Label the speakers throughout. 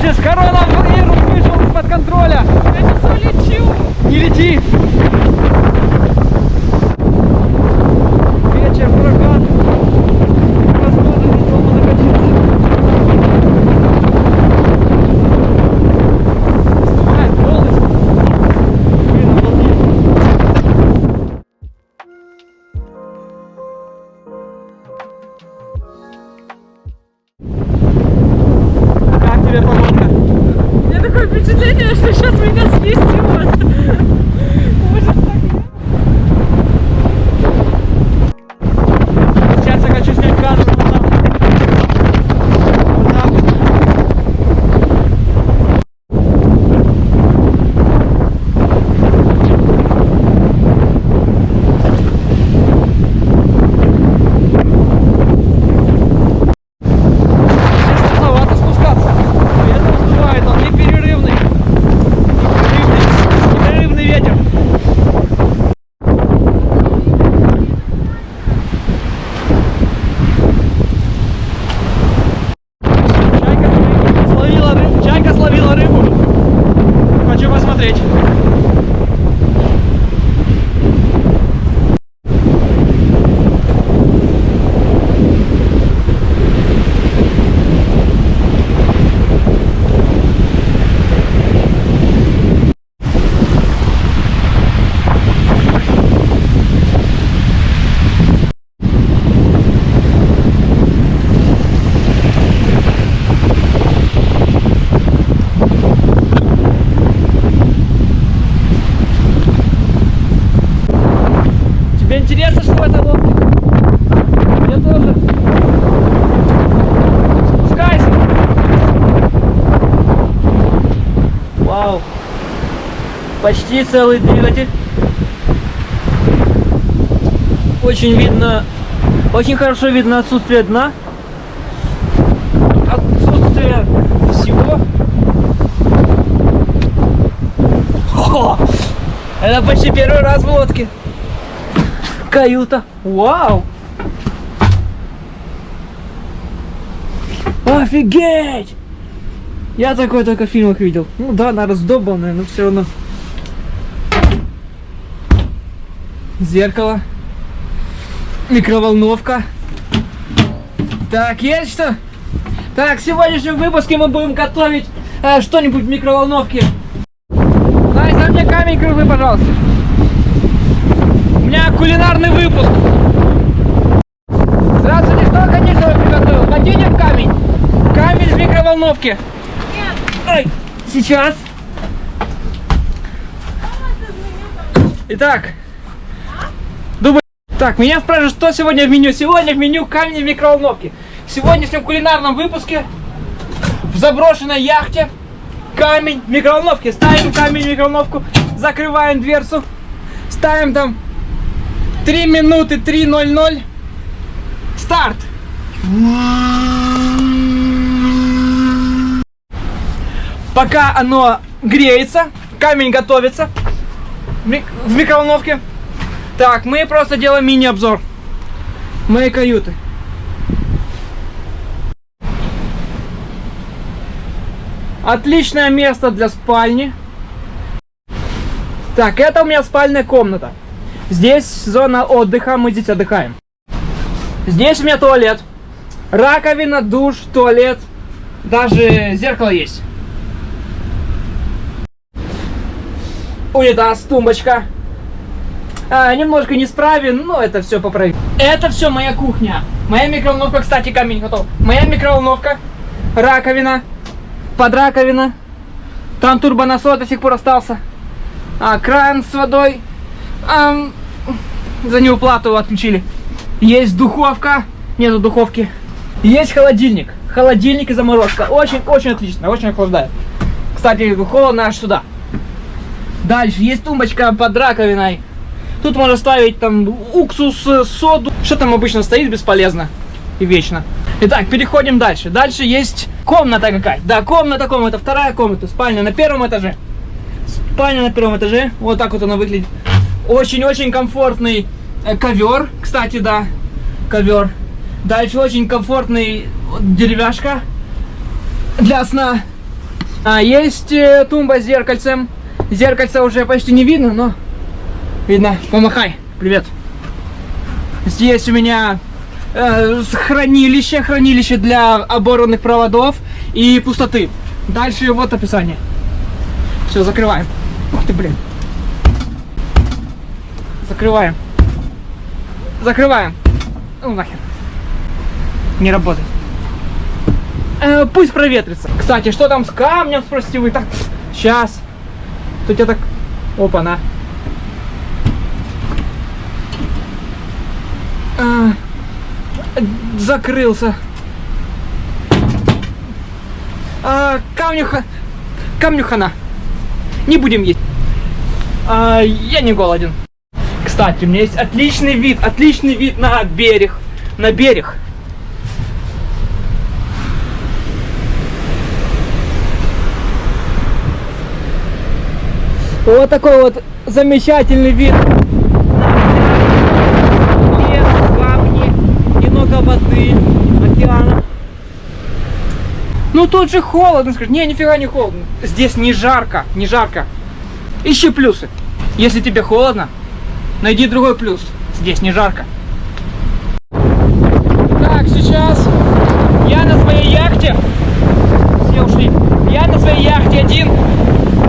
Speaker 1: Ужас! Коронавирус вышел из-под контроля!
Speaker 2: Я все лечу!
Speaker 1: Не лети! Вечер, прокат. Возможно, здесь дома накатиться. Снимает полностью. Блин, обалдеть. Как тебе погодка?
Speaker 2: У меня такое впечатление, что сейчас меня свистет. Ужас такой.
Speaker 1: Сейчас я хочу снять кадр вот там. Вот там. Здесь сложновато спускаться. Ветер вздувает, он непрерывный. Непрерывный ветер. Чайка словила рыбу. Хочу посмотреть. Тебе интересно, что в этой лодке? Мне тоже. Спускайся. Вау. Почти целый двигатель. Очень видно, очень хорошо видно отсутствие дна. Отсутствие всего. О, это почти первый раз в лодке. Каюта. Вау! Офигеть! Я такой только в фильмах видел. Ну да, она раздолбанная, но все равно. Зеркало. Микроволновка. Так, есть что? Так, в сегодняшнем выпуске мы будем готовить что-нибудь в микроволновке. Дай за мне камень круглый, пожалуйста. У меня кулинарный выпуск. Здравствуйте, что, конечно, я приготовил? Хотите камень? Камень в микроволновке.
Speaker 2: Нет.
Speaker 1: Ай, сейчас. Итак, думаю. Так, меня спрашивают, что сегодня в меню. Сегодня в меню камень в микроволновке. В сегодняшнем кулинарном выпуске в заброшенной яхте камень в микроволновке. Ставим камень в микроволновку, закрываем дверцу, ставим там 3 минуты 3:00. Старт! Пока оно греется, камень готовится в микроволновке. Так, мы просто делаем мини-обзор моей каюты. Отличное место для спальни. Так, это у меня спальная комната. Здесь зона отдыха, мы здесь отдыхаем. Здесь у меня туалет. Раковина, душ, туалет. Даже зеркало есть. Унитаз, тумбочка. Немножко неисправен, но это все поправим. Это все моя кухня. Моя микроволновка, кстати, камень готов. Моя микроволновка, раковина, подраковина. Там турбонасос до сих пор остался. Кран с водой. За неуплату отключили. Есть духовка. Нету духовки. Есть холодильник. Холодильник и заморозка. Очень отлично. Очень охлаждает. Кстати, холодно аж сюда. Дальше есть тумбочка под раковиной. Тут можно ставить там уксус, соду. Что там обычно стоит бесполезно и вечно. Итак, переходим дальше. Дальше есть комната какая-то. Да, комната. Вторая комната. Спальня на первом этаже. Спальня на первом этаже. Вот так вот она выглядит. Очень комфортный ковер. Кстати, да, ковер. Дальше очень комфортный деревяшка для сна. Есть тумба с зеркальцем. Зеркальца уже почти не видно, но видно. Помахай. Привет. Здесь у меня хранилище для оборванных проводов и пустоты. Дальше вот описание. Все, закрываем. Ух ты, блин. Закрываем. Закрываем. Ну нахер. Не работает. Пусть проветрится. Кстати, что там с камнем, спросите вы? Так, сейчас. Тут я так... Опа-на. Закрылся. Камню хана. Не будем есть. Я не голоден. Кстати, у меня есть отличный вид на берег. На берег. Вот такой вот замечательный вид. Лес, камни, немного воды, океана. Ну тут же холодно, скажешь. Не, нифига не холодно. Здесь не жарко, не жарко. Ищи плюсы. Если тебе холодно, найди другой плюс. Здесь не жарко. Так, сейчас я на своей яхте. Все ушли. Я на своей яхте один.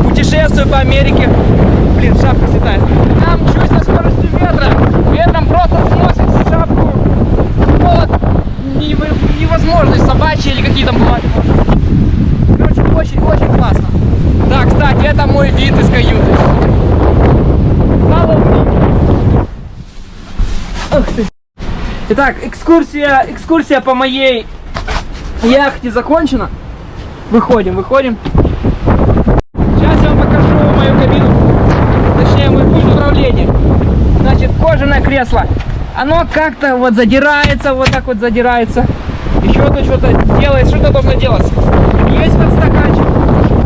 Speaker 1: Путешествую по Америке. Блин, шапка слетает. Там чуть со скоростью ветра. Ветром просто сносит шапку. Холод невозможность собачьи или какие там бывают. Короче, очень классно. Да, кстати, это мой вид из каюты. Follow me. Ух ты. Итак, экскурсия по моей яхте закончена. Выходим. Сейчас я вам покажу мою кабину. Точнее, мой пульт управления. Значит, кожаное кресло. Оно как-то вот задирается, вот так вот задирается. Еще тут что-то делает, что-то должно делать. Есть подстаканчик.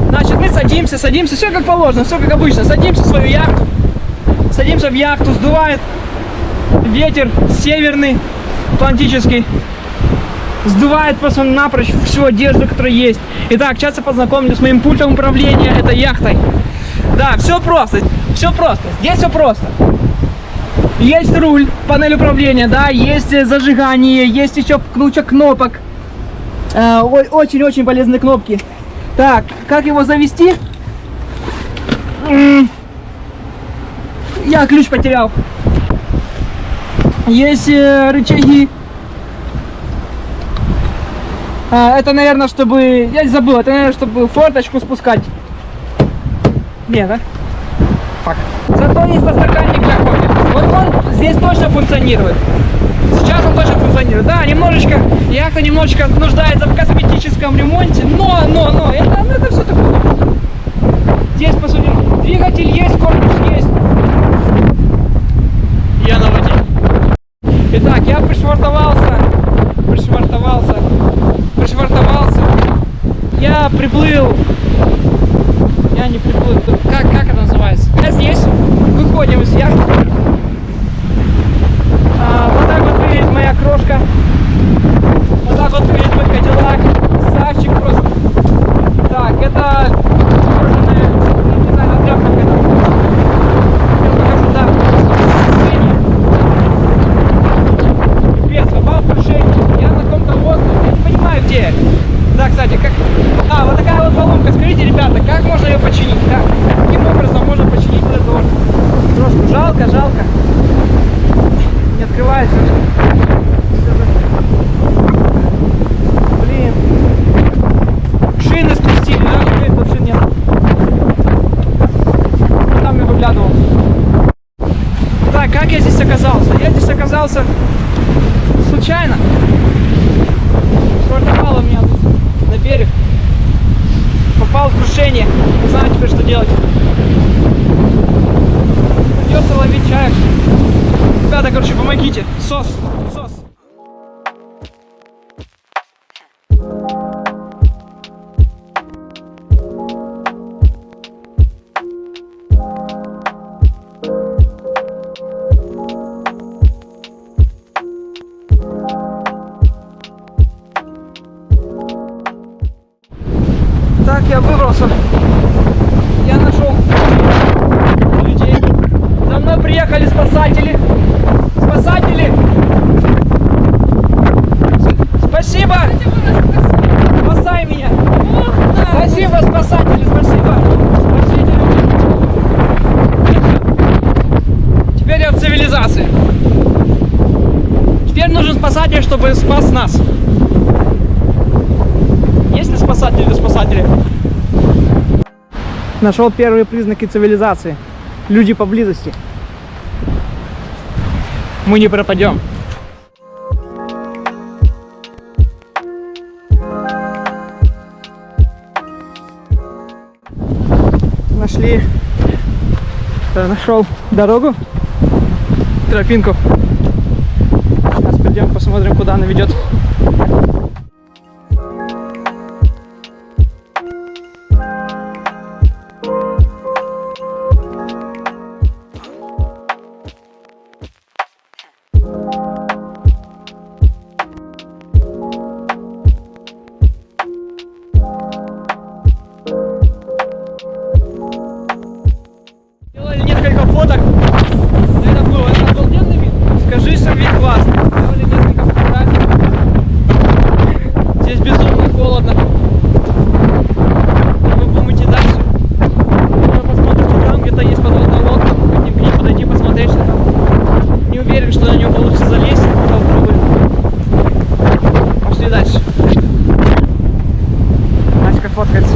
Speaker 1: Значит, мы садимся, все как положено, все как обычно. Садимся в свою яхту. Садимся в яхту, сдувает ветер северный, атлантический. Сдувает просто напрочь всю одежду, которая есть. Итак, сейчас я познакомлюсь с моим пультом управления этой яхтой. Да, все просто. Здесь все просто. Есть руль, панель управления, да, есть зажигание, есть еще куча кнопок. Очень-очень полезные кнопки. Так, как его завести? Я ключ потерял. Есть рычаги. Это, наверное, чтобы... Я забыл, это, наверное, чтобы форточку спускать. Нет, да? Фак. Зато есть подстаканник для кофе. Вот он здесь точно функционирует. Сейчас он точно функционирует. Да, яхта немножечко нуждается в косметическом ремонте, но, это все такое. Здесь, по сути, двигатель есть, корпус есть. Я на воде. Итак, я пришвартовался. Я приплыл. Я не приплыл. Как это называется? Я здесь. Выходим из яхты. Вот так вот выглядит моя крошка. Вот так вот выглядит мой кадиллак. Савчик просто. Так, это кожаная, не знаю, тряпка какая-то. Я покажу, да. Пипец, попал в крушение. Я на каком-то острове. Я не понимаю, где я. Да, кстати, как... вот такая вот поломка. Скажите, ребята, как можно ее починить? Каким образом можно починить этот остров? Трошку жалко. Не открывается. Блин. Шины спустили, да? Блин, тут шин нет. Там я выглядывал. Так, как я здесь оказался? Я здесь оказался случайно. Швартовало меня тут на берег. Попал в крушение. Не знаю теперь, что делать. Придется ловить чаек. Ребята, короче, помогите. Сос. Так, я выбрался. Я нашел людей. За мной приехали спасатели. Спасатели! Спасибо! Спасай меня! Спасибо, спасатели, спасибо! Спасите людей. Теперь я в цивилизации. Теперь нужен спасатель, чтобы спас нас. Есть ли спасатели для спасателей? Нашел первые признаки цивилизации. Люди поблизости. Мы не пропадем. Нашел дорогу, тропинку. Сейчас пойдем посмотрим, куда она ведет. Несколько фоток. Это обалденный вид. Скажи, что вид классный. Сделали несколько фотографий. Здесь безумно холодно. И мы будем идти дальше. Мы посмотрим, что там где-то есть подводная лодка. Хотим к ней подойти, посмотреть, что там. Не уверен, что на нее получится залезть. Попробуем. Пошли дальше. Настя фоткается.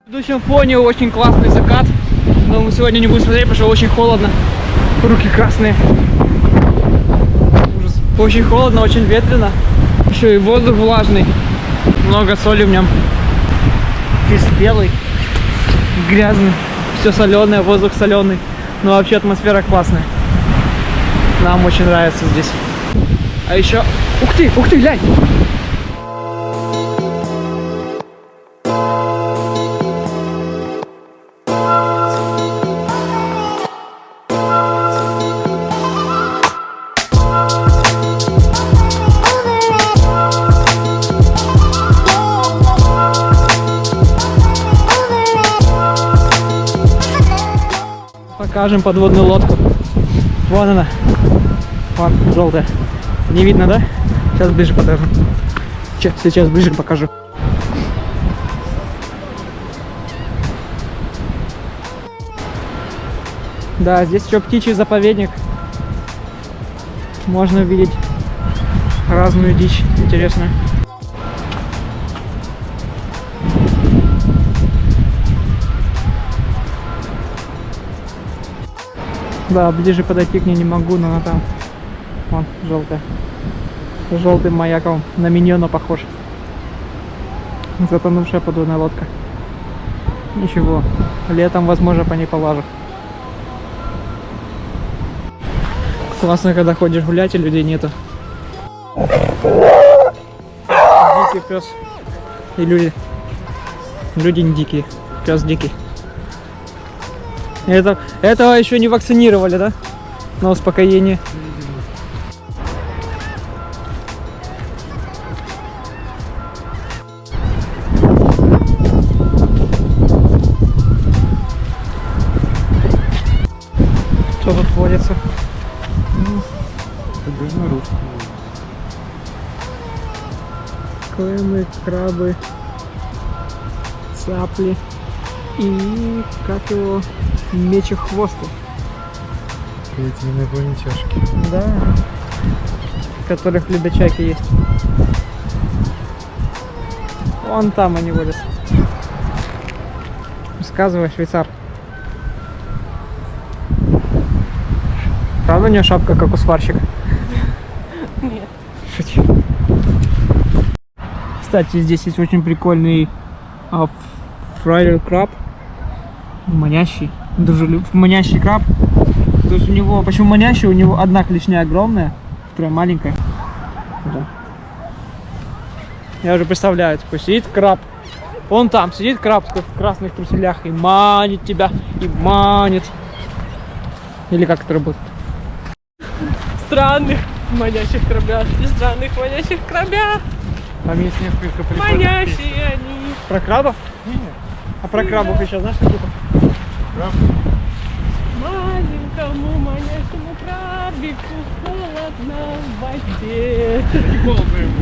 Speaker 1: В следующем фоне очень классный закат, но мы сегодня не будем смотреть, потому что очень холодно, руки красные. Ужас. Очень холодно, очень ветрено, еще и воздух влажный, много соли в нем, весь белый, грязный, все соленое, воздух соленый, но вообще атмосфера классная, нам очень нравится здесь. А еще, ух ты, глянь! Покажем подводную лодку. Вон она. Вон, желтая. Не видно, да? Сейчас ближе покажу. Сейчас ближе покажу. Да, здесь еще птичий заповедник. Можно увидеть разную дичь интересную. Да, ближе подойти к ней не могу, но она там. Вон, желтая. Желтым маяком на миньона похож. Затонувшая подводная лодка. Ничего, летом, возможно, по ней полажу. Классно, когда ходишь гулять и людей нету. Дикий пес. И люди. Люди не дикие. Пес дикий. Этого еще не вакцинировали, да? На успокоение. Что тут водится? Клеммы, крабы, цапли и как его мечехвосты.
Speaker 3: Эти инопланетяшки.
Speaker 1: Да. Которых в ледочаке есть. Вон там они водятся. Рассказывай, швейцар. Правда у нее шапка, как у сварщика?
Speaker 2: Нет.
Speaker 1: Шучу. Кстати, здесь есть очень прикольный фрайлер краб. Манящий. Манящий краб. То есть у него, почему манящий? У него одна клешня огромная, вторая маленькая. Да. Я уже представляю, такой сидит краб. Он там сидит краб в красных труселях и манит тебя, и манит. Или как это работает?
Speaker 2: Странных манящих крабят и странных манящих крабят.
Speaker 3: Там есть несколько прикольных
Speaker 2: Манящие
Speaker 3: песен.
Speaker 2: они.
Speaker 1: Про крабов?
Speaker 3: Нет,
Speaker 1: А про крабов еще знаешь какие-то?
Speaker 3: правда?
Speaker 2: Маленькому манящему крабику холодно в воде.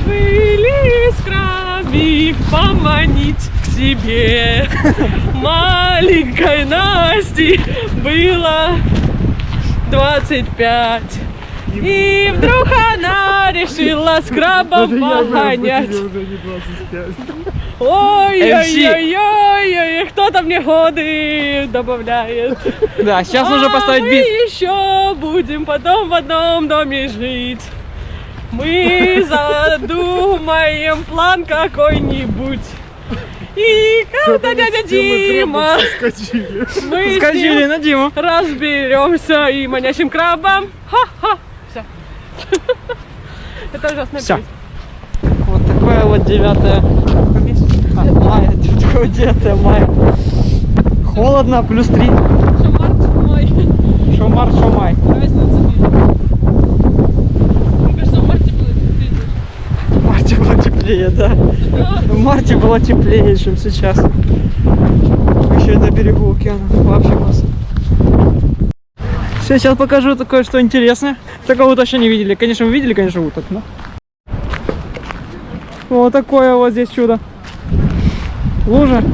Speaker 2: Вылез крабик поманить к себе. Маленькой Насти было 25. И вдруг она решила с крабом погонять.
Speaker 3: Уже не 25.
Speaker 2: Ой-ой-ой-ой-ой, кто-то мне годы добавляет.
Speaker 1: Да, сейчас нужно поставить
Speaker 2: мы
Speaker 1: бит.
Speaker 2: еще будем потом в одном доме жить. Мы задумаем план какой-нибудь. И когда дядя Дима,
Speaker 3: Скочили.
Speaker 2: мы с
Speaker 1: Скажи
Speaker 2: ним
Speaker 1: на Диму.
Speaker 2: разберемся и манящим крабом. Ха-ха. Все. Это ужасная
Speaker 1: Всё.
Speaker 2: песня.
Speaker 1: Вот такое вот 9 мая. 9 мая. Холодно, плюс 3.
Speaker 2: Что март мой.
Speaker 1: Шо март, шо май.
Speaker 2: Разница нет. Мне кажется, в марте было теплее.
Speaker 1: В марте было теплее, да. В марте было теплее, чем сейчас. Еще и на берегу океана. Вообще классно. Все, сейчас покажу такое, что интересное. Такого вы точно не видели. Конечно, вы видели, конечно, уток, но... Вот такое вот здесь чудо. Лужа.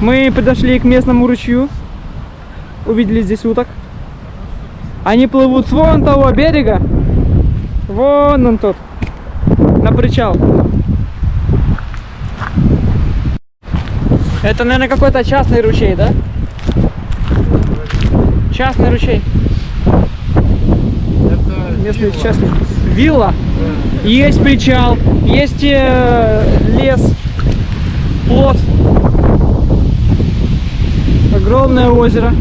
Speaker 1: Мы подошли к местному ручью. Увидели здесь уток. Они плывут с вон того берега. Вон он тот. На причал. Это, наверное, какой-то частный ручей, да? Частный ручей.
Speaker 3: Это
Speaker 1: Местный
Speaker 3: вилла.
Speaker 1: частный. Вилла. Есть причал. Есть лес. Плот. Огромное озеро.